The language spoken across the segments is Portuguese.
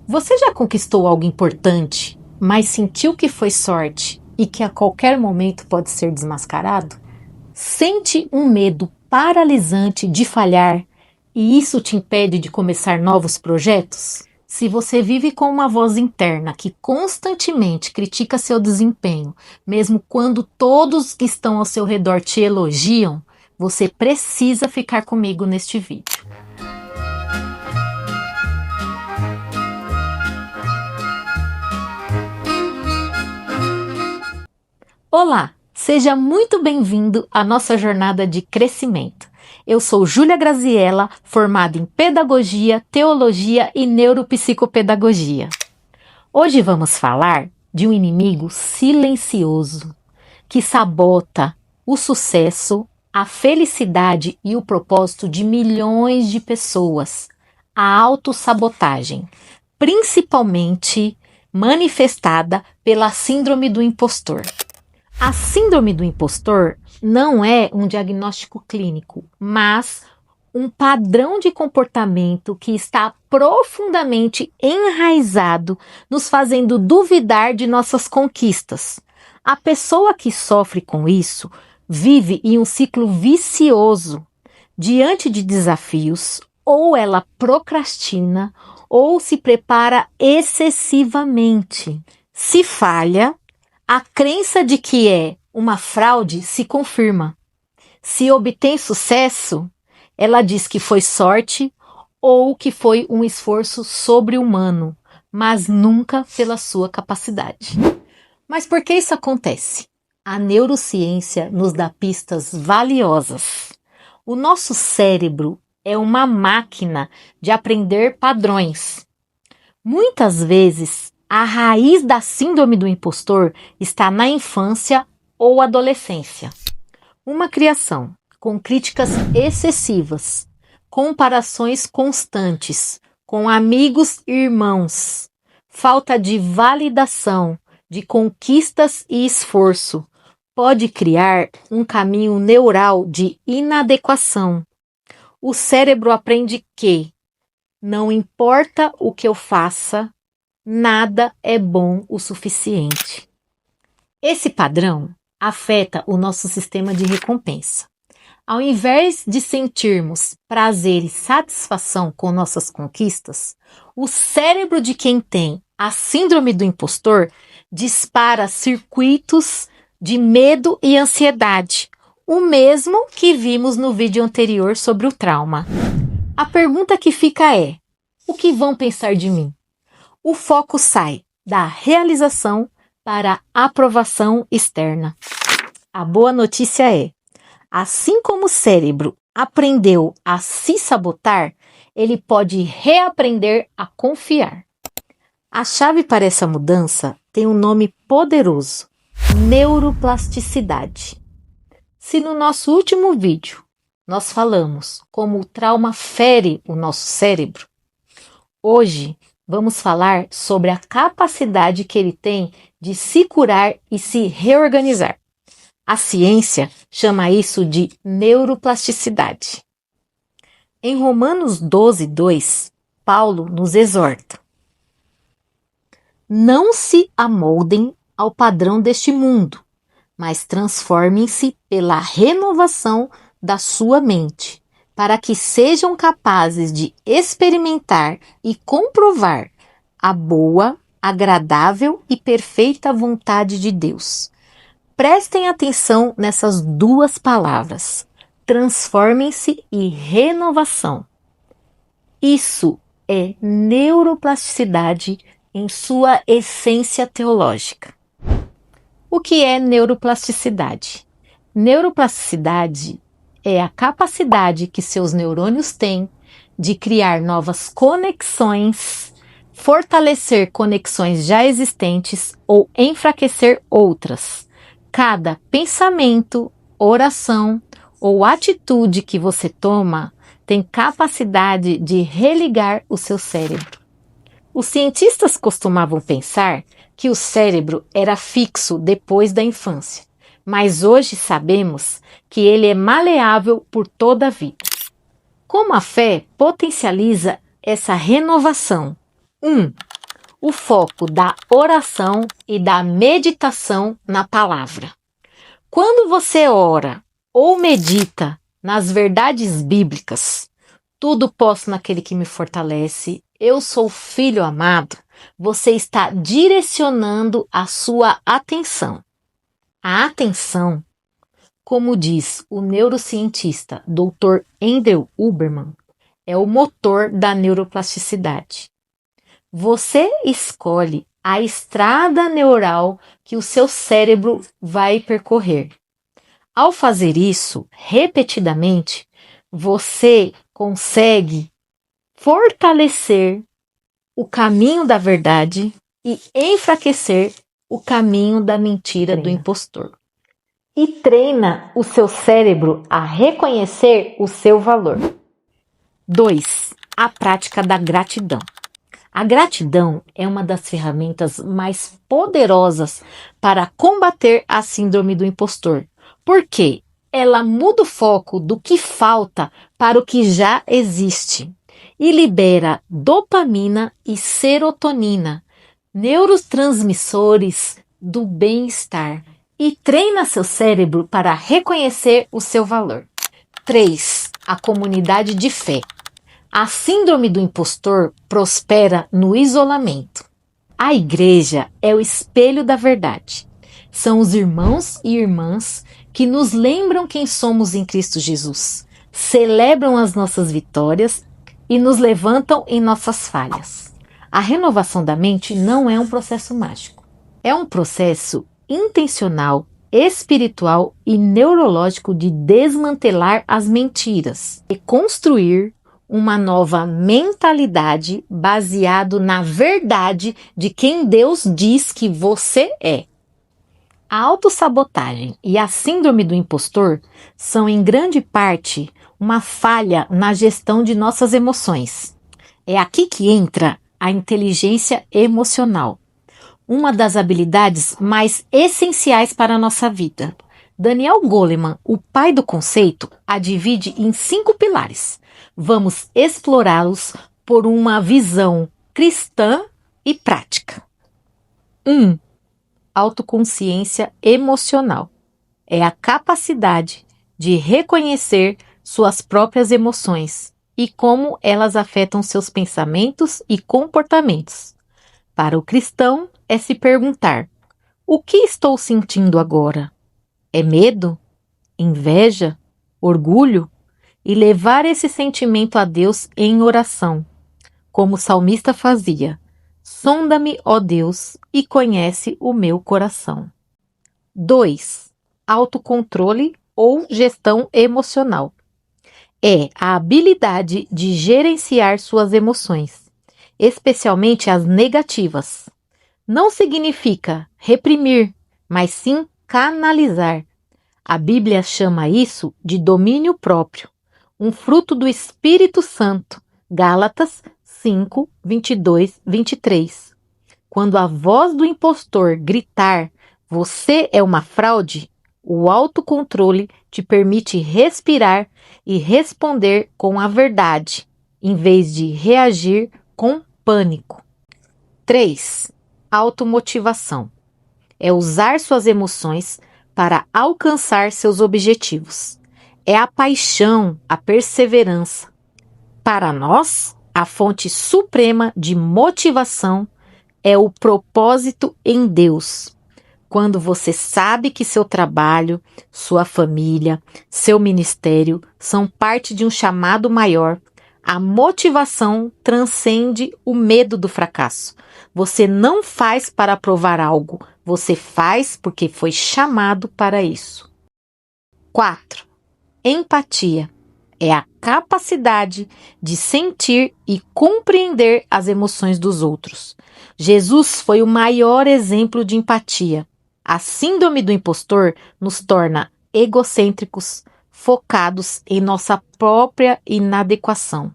Você já conquistou algo importante, mas sentiu que foi sorte e que a qualquer momento pode ser desmascarado? Sente um medo paralisante de falhar e isso te impede de começar novos projetos? Se você vive com uma voz interna que constantemente critica seu desempenho, mesmo quando todos que estão ao seu redor te elogiam, você precisa ficar comigo neste vídeo. Olá, seja muito bem-vindo à nossa jornada de crescimento. Eu sou Júlia Graziella, formada em Pedagogia, Teologia e Neuropsicopedagogia. Hoje vamos falar de um inimigo silencioso que sabota o sucesso, a felicidade e o propósito de milhões de pessoas, a autossabotagem, principalmente manifestada pela síndrome do impostor. A síndrome do impostor não é um diagnóstico clínico, mas um padrão de comportamento que está profundamente enraizado, nos fazendo duvidar de nossas conquistas. A pessoa que sofre com isso vive em um ciclo vicioso. Diante de desafios, ou ela procrastina ou se prepara excessivamente. Se falha, a crença de que é uma fraude se confirma. Se obtém sucesso, ela diz que foi sorte ou que foi um esforço sobre-humano, mas nunca pela sua capacidade. Mas por que isso acontece? A neurociência nos dá pistas valiosas. O nosso cérebro é uma máquina de aprender padrões. Muitas vezes, a raiz da síndrome do impostor está na infância ou adolescência. Uma criação com críticas excessivas, comparações constantes com amigos e irmãos, falta de validação, de conquistas e esforço, pode criar um caminho neural de inadequação. O cérebro aprende que não importa o que eu faça, nada é bom o suficiente. Esse padrão afeta o nosso sistema de recompensa. Ao invés de sentirmos prazer e satisfação com nossas conquistas, o cérebro de quem tem a síndrome do impostor dispara circuitos de medo e ansiedade, o mesmo que vimos no vídeo anterior sobre o trauma. A pergunta que fica é: o que vão pensar de mim? O foco sai da realização para a aprovação externa. A boa notícia é: assim como o cérebro aprendeu a se sabotar, ele pode reaprender a confiar. A chave para essa mudança tem um nome poderoso: neuroplasticidade. Se no nosso último vídeo nós falamos como o trauma fere o nosso cérebro, hoje vamos falar sobre a capacidade que ele tem de se curar e se reorganizar. A ciência chama isso de neuroplasticidade. Em Romanos 12:2, Paulo nos exorta: não se amoldem ao padrão deste mundo, mas transformem-se pela renovação da sua mente, para que sejam capazes de experimentar e comprovar a boa, agradável e perfeita vontade de Deus. Prestem atenção nessas duas palavras: transformem-se e renovação. Isso é neuroplasticidade em sua essência teológica. O que é neuroplasticidade? Neuroplasticidade é a capacidade que seus neurônios têm de criar novas conexões, fortalecer conexões já existentes ou enfraquecer outras. Cada pensamento, oração ou atitude que você toma tem capacidade de religar o seu cérebro. Os cientistas costumavam pensar que o cérebro era fixo depois da infância, mas hoje sabemos que ele é maleável por toda a vida. Como a fé potencializa essa renovação? 1. o foco da oração e da meditação na palavra. Quando você ora ou medita nas verdades bíblicas, tudo posso naquele que me fortalece, eu sou filho amado, você está direcionando a sua atenção. A atenção, como diz o neurocientista Dr. Andrew Huberman, é o motor da neuroplasticidade. Você escolhe a estrada neural que o seu cérebro vai percorrer. Ao fazer isso repetidamente, você consegue fortalecer o caminho da verdade e enfraquecer o caminho da mentira do impostor. E treina o seu cérebro a reconhecer o seu valor. 2. A prática da gratidão. A gratidão é uma das ferramentas mais poderosas para combater a síndrome do impostor, porque ela muda o foco do que falta para o que já existe e libera dopamina e serotonina, neurotransmissores do bem-estar, e treina seu cérebro para reconhecer o seu valor. 3. A comunidade de fé. A síndrome do impostor prospera no isolamento. A igreja é o espelho da verdade. São os irmãos e irmãs que nos lembram quem somos em Cristo Jesus, celebram as nossas vitórias e nos levantam em nossas falhas. A renovação da mente não é um processo mágico. É um processo intencional, espiritual e neurológico de desmantelar as mentiras e construir uma nova mentalidade baseado na verdade de quem Deus diz que você é. A autossabotagem e a síndrome do impostor são em grande parte uma falha na gestão de nossas emoções. É aqui que entra a inteligência emocional, uma das habilidades mais essenciais para a nossa vida. Daniel Goleman, o pai do conceito, a divide em 5 pilares. Vamos explorá-los por uma visão cristã e prática. 1. Autoconsciência emocional. É a capacidade de reconhecer suas próprias emoções e como elas afetam seus pensamentos e comportamentos. Para o cristão, é se perguntar: o que estou sentindo agora? É medo? Inveja? Orgulho? E levar esse sentimento a Deus em oração, como o salmista fazia: sonda-me, ó Deus, e conhece o meu coração. 2. Autocontrole ou gestão emocional. É a habilidade de gerenciar suas emoções, especialmente as negativas. Não significa reprimir, mas sim canalizar. A Bíblia chama isso de domínio próprio, um fruto do Espírito Santo. Gálatas 5, 22, 23. Quando a voz do impostor gritar: você é uma fraude, o autocontrole te permite respirar e responder com a verdade, em vez de reagir com pânico. 3. Automotivação. É usar suas emoções para alcançar seus objetivos. É a paixão, a perseverança. Para nós, a fonte suprema de motivação é o propósito em Deus. Quando você sabe que seu trabalho, sua família, seu ministério são parte de um chamado maior, a motivação transcende o medo do fracasso. Você não faz para provar algo, você faz porque foi chamado para isso. 4. Empatia. É a capacidade de sentir e compreender as emoções dos outros. Jesus foi o maior exemplo de empatia. A síndrome do impostor nos torna egocêntricos, focados em nossa própria inadequação.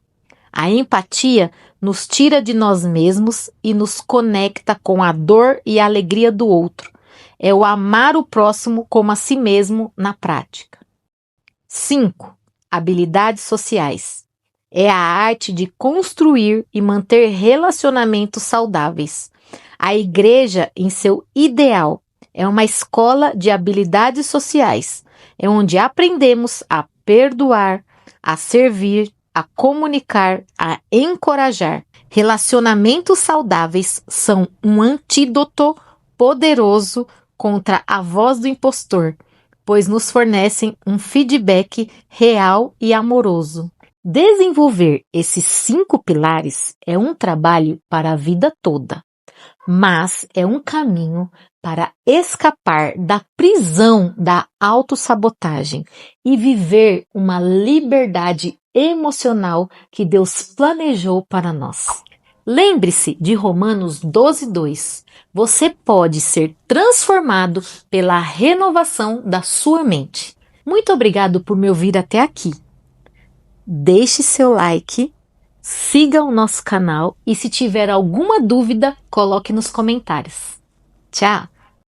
A empatia nos tira de nós mesmos e nos conecta com a dor e a alegria do outro. É o amar o próximo como a si mesmo na prática. 5. Habilidades sociais. É a arte de construir e manter relacionamentos saudáveis. A igreja, em seu ideal, é uma escola de habilidades sociais. É onde aprendemos a perdoar, a servir, a comunicar, a encorajar. Relacionamentos saudáveis são um antídoto poderoso contra a voz do impostor, pois nos fornecem um feedback real e amoroso. Desenvolver esses 5 pilares é um trabalho para a vida toda, mas é um caminho para escapar da prisão da autossabotagem e viver uma liberdade emocional que Deus planejou para nós. Lembre-se de Romanos 12:2. Você pode ser transformado pela renovação da sua mente. Muito obrigado por me ouvir até aqui. Deixe seu like, siga o nosso canal e se tiver alguma dúvida, coloque nos comentários. Tchau!